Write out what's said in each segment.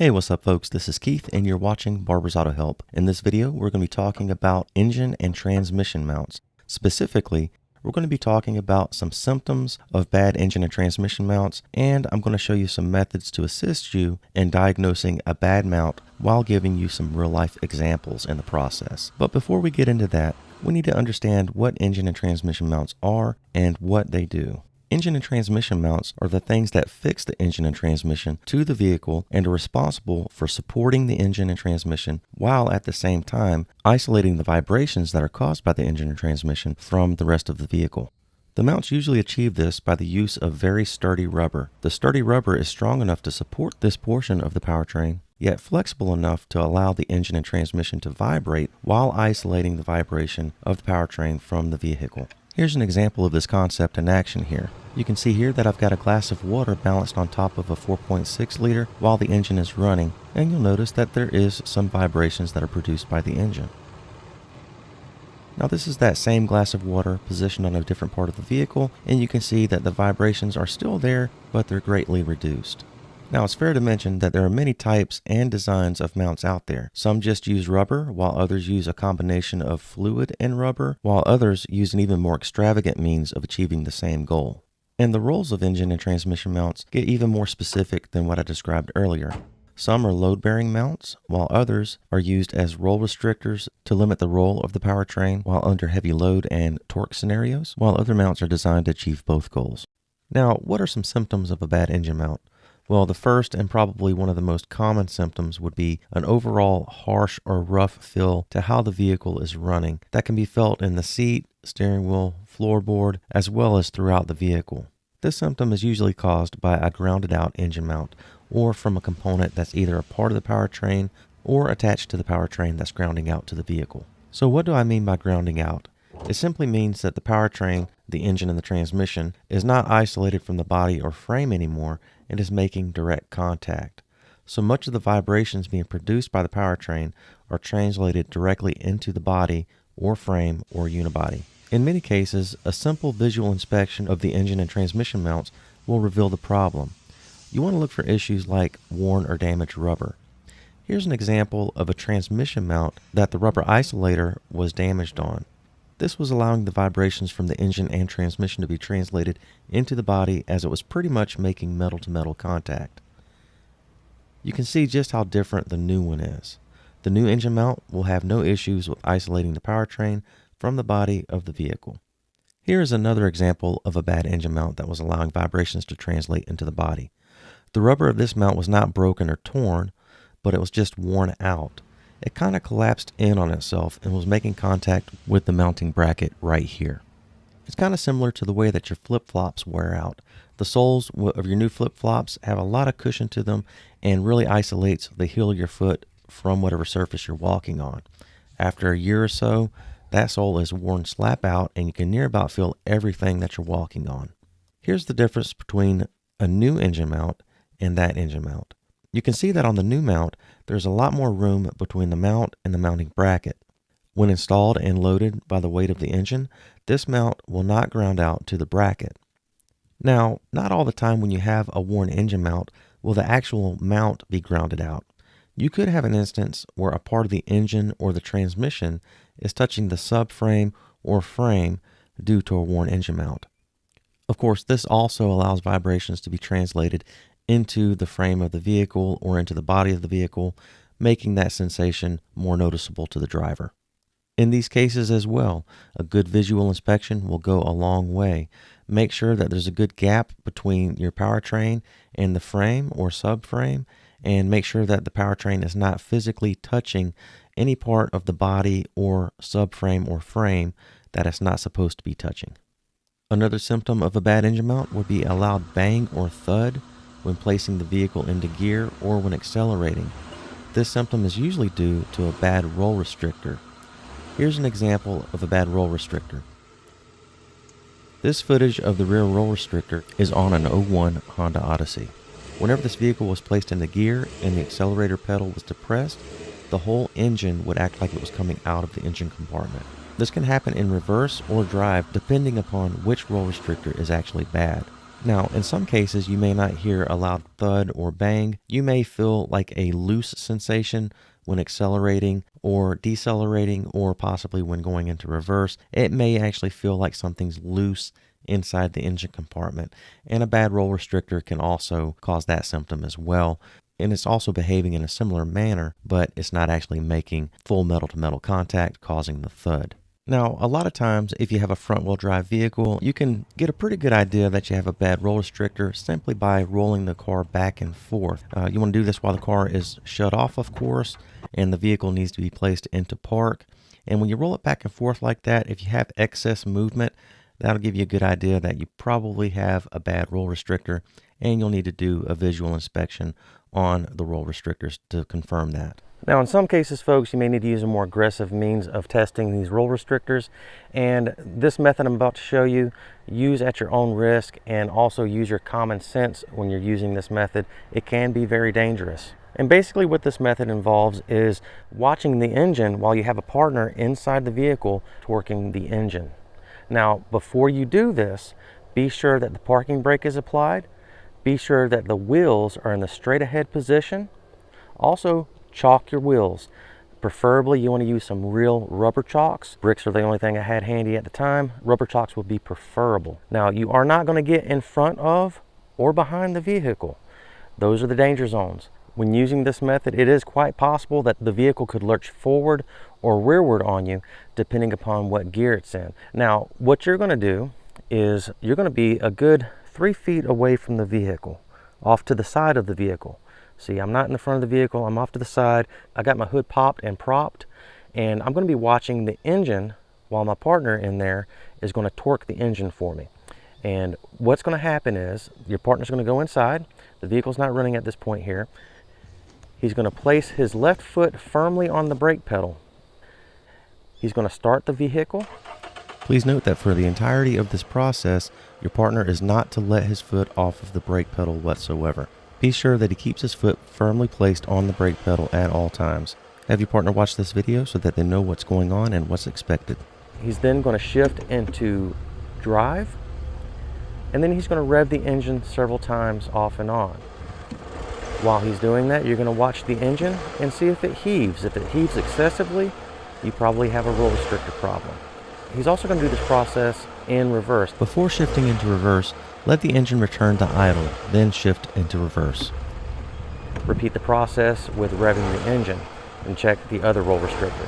Hey, what's up folks? This is Keith and you're watching Barber's Auto Help. In this video, we're going to be talking about engine and transmission mounts. Specifically, we're going to be talking about some symptoms of bad engine and transmission mounts, and I'm going to show you some methods to assist you in diagnosing a bad mount while giving you some real-life examples in the process. But before we get into that, we need to understand what engine and transmission mounts are and what they do. Engine and transmission mounts are the things that fix the engine and transmission to the vehicle and are responsible for supporting the engine and transmission while at the same time isolating the vibrations that are caused by the engine and transmission from the rest of the vehicle. The mounts usually achieve this by the use of very sturdy rubber. The sturdy rubber is strong enough to support this portion of the powertrain, yet flexible enough to allow the engine and transmission to vibrate while isolating the vibration of the powertrain from the vehicle. Here's an example of this concept in action here. You can see here that I've got a glass of water balanced on top of a 4.6 liter while the engine is running, and you'll notice that there is some vibrations that are produced by the engine. Now this is that same glass of water positioned on a different part of the vehicle, and you can see that the vibrations are still there, but they're greatly reduced. Now it's fair to mention that there are many types and designs of mounts out there. Some just use rubber, while others use a combination of fluid and rubber, while others use an even more extravagant means of achieving the same goal. And the roles of engine and transmission mounts get even more specific than what I described earlier. Some are load-bearing mounts, while others are used as roll restrictors to limit the roll of the powertrain while under heavy load and torque scenarios, while other mounts are designed to achieve both goals. Now, what are some symptoms of a bad engine mount? Well, the first and probably one of the most common symptoms would be an overall harsh or rough feel to how the vehicle is running that can be felt in the seat, steering wheel, floorboard, as well as throughout the vehicle. This symptom is usually caused by a grounded out engine mount or from a component that's either a part of the powertrain or attached to the powertrain that's grounding out to the vehicle. So what do I mean by grounding out? It simply means that the powertrain, the engine, and the transmission is not isolated from the body or frame anymore and is making direct contact. So much of the vibrations being produced by the powertrain are translated directly into the body or frame or unibody. In many cases, a simple visual inspection of the engine and transmission mounts will reveal the problem. You want to look for issues like worn or damaged rubber. Here's an example of a transmission mount that the rubber isolator was damaged on. This was allowing the vibrations from the engine and transmission to be translated into the body as it was pretty much making metal-to-metal contact. You can see just how different the new one is. The new engine mount will have no issues with isolating the powertrain from the body of the vehicle. Here is another example of a bad engine mount that was allowing vibrations to translate into the body. The rubber of this mount was not broken or torn, but it was just worn out. It kind of collapsed in on itself and was making contact with the mounting bracket right here. It's kind of similar to the way that your flip-flops wear out. The soles of your new flip-flops have a lot of cushion to them and really isolates the heel of your foot from whatever surface you're walking on. After a year or so, that sole is worn slap out and you can near about feel everything that you're walking on. Here's the difference between a new engine mount and that engine mount. You can see that on the new mount, there's a lot more room between the mount and the mounting bracket. When installed and loaded by the weight of the engine, this mount will not ground out to the bracket. Now, not all the time when you have a worn engine mount will the actual mount be grounded out. You could have an instance where a part of the engine or the transmission is touching the subframe or frame due to a worn engine mount. Of course, this also allows vibrations to be translated into the frame of the vehicle or into the body of the vehicle, making that sensation more noticeable to the driver. In these cases as well, a good visual inspection will go a long way. Make sure that there's a good gap between your powertrain and the frame or subframe, and make sure that the powertrain is not physically touching any part of the body or subframe or frame that it's not supposed to be touching. Another symptom of a bad engine mount would be a loud bang or thud when placing the vehicle into gear or when accelerating. This symptom is usually due to a bad roll restrictor. Here's an example of a bad roll restrictor. This footage of the rear roll restrictor is on an '01 Honda Odyssey. Whenever this vehicle was placed into gear and the accelerator pedal was depressed, the whole engine would act like it was coming out of the engine compartment. This can happen in reverse or drive depending upon which roll restrictor is actually bad. Now, in some cases, you may not hear a loud thud or bang. You may feel like a loose sensation when accelerating or decelerating, or possibly when going into reverse. It may actually feel like something's loose inside the engine compartment, and a bad roll restrictor can also cause that symptom as well. And it's also behaving in a similar manner, but it's not actually making full metal-to-metal contact, causing the thud. Now, a lot of times, if you have a front-wheel drive vehicle, you can get a pretty good idea that you have a bad roll restrictor simply by rolling the car back and forth. You want to do this while the car is shut off, of course, and the vehicle needs to be placed into park. And when you roll it back and forth like that, if you have excess movement, that'll give you a good idea that you probably have a bad roll restrictor, and you'll need to do a visual inspection on the roll restrictors to confirm that. Now, in some cases, folks, you may need to use a more aggressive means of testing these roll restrictors, and this method I'm about to show you, use at your own risk, and also use your common sense when you're using this method. It can be very dangerous. And basically what this method involves is watching the engine while you have a partner inside the vehicle torquing the engine. Now, before you do this, be sure that the parking brake is applied. Be sure that the wheels are in the straight ahead position. Also, chalk your wheels. Preferably you want to use some real rubber chalks. Bricks are the only thing I had handy at the time. Rubber chalks would be preferable. Now, you are not going to get in front of or behind the vehicle. Those are the danger zones. When using this method, it is quite possible that the vehicle could lurch forward or rearward on you, depending upon what gear it's in. Now, what you're going to do is you're going to be a good 3 feet away from the vehicle, off to the side of the vehicle. See, I'm not in the front of the vehicle, I'm off to the side. I got my hood popped and propped, and I'm going to be watching the engine while my partner in there is going to torque the engine for me. And what's going to happen is your partner's going to go inside. The vehicle's not running at this point here. He's going to place his left foot firmly on the brake pedal. He's going to start the vehicle. Please note that for the entirety of this process, your partner is not to let his foot off of the brake pedal whatsoever. Be sure that he keeps his foot firmly placed on the brake pedal at all times. Have your partner watch this video so that they know what's going on and what's expected. He's then going to shift into drive, and then he's going to rev the engine several times off and on. While he's doing that, you're going to watch the engine and see if it heaves. If it heaves excessively, you probably have a roll restrictor problem. He's also going to do this process in reverse. Before shifting into reverse, let the engine return to idle, then shift into reverse. Repeat the process with revving the engine and check the other roll restrictor.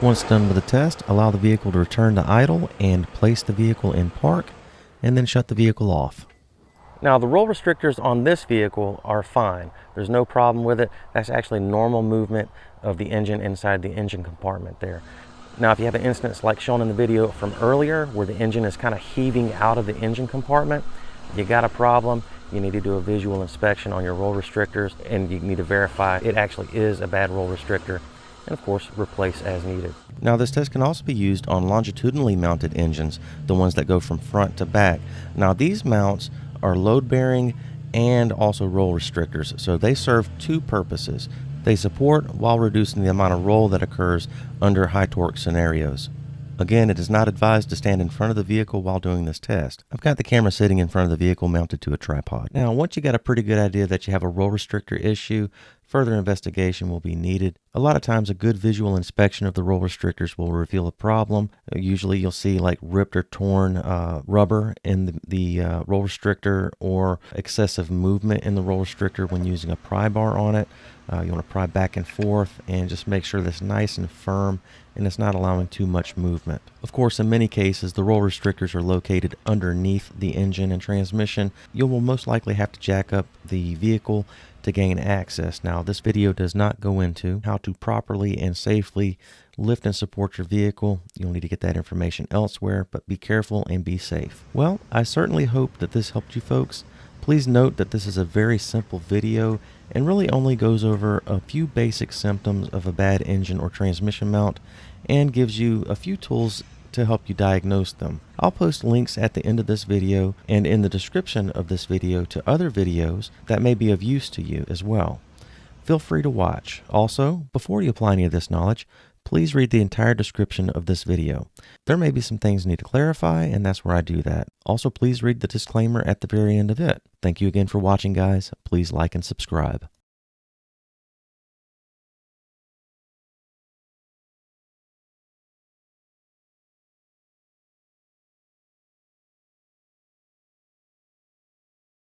Once done with the test, allow the vehicle to return to idle and place the vehicle in park, and then shut the vehicle off. Now, the roll restrictors on this vehicle are fine. There's no problem with it. That's actually normal movement of the engine inside the engine compartment there. Now, if you have an instance like shown in the video from earlier where the engine is kind of heaving out of the engine compartment, you got a problem. You need to do a visual inspection on your roll restrictors, and you need to verify it actually is a bad roll restrictor, and of course replace as needed. Now, this test can also be used on longitudinally mounted engines, the ones that go from front to back. Now, these mounts are load bearing and also roll restrictors, so they serve two purposes. They support while reducing the amount of roll that occurs under high torque scenarios. Again, it is not advised to stand in front of the vehicle while doing this test. I've got the camera sitting in front of the vehicle mounted to a tripod. Now, once you got a pretty good idea that you have a roll restrictor issue, further investigation will be needed. A lot of times, a good visual inspection of the roll restrictors will reveal a problem. Usually, you'll see like ripped or torn rubber in the roll restrictor, or excessive movement in the roll restrictor when using a pry bar on it. You want to pry back and forth and just make sure that's nice and firm and it's not allowing too much movement. Of course, in many cases, the roll restrictors are located underneath the engine and transmission. You will most likely have to jack up the vehicle to gain access. Now, this video does not go into how to properly and safely lift and support your vehicle. You'll need to get that information elsewhere, but be careful and be safe. Well, I certainly hope that this helped you folks. Please note that this is a very simple video and really only goes over a few basic symptoms of a bad engine or transmission mount and gives you a few tools to help you diagnose them. I'll post links at the end of this video and in the description of this video to other videos that may be of use to you as well. Feel free to watch. Also, before you apply any of this knowledge, please read the entire description of this video. There may be some things you need to clarify, and that's where I do that. Also, please read the disclaimer at the very end of it. Thank you again for watching, guys. Please like and subscribe.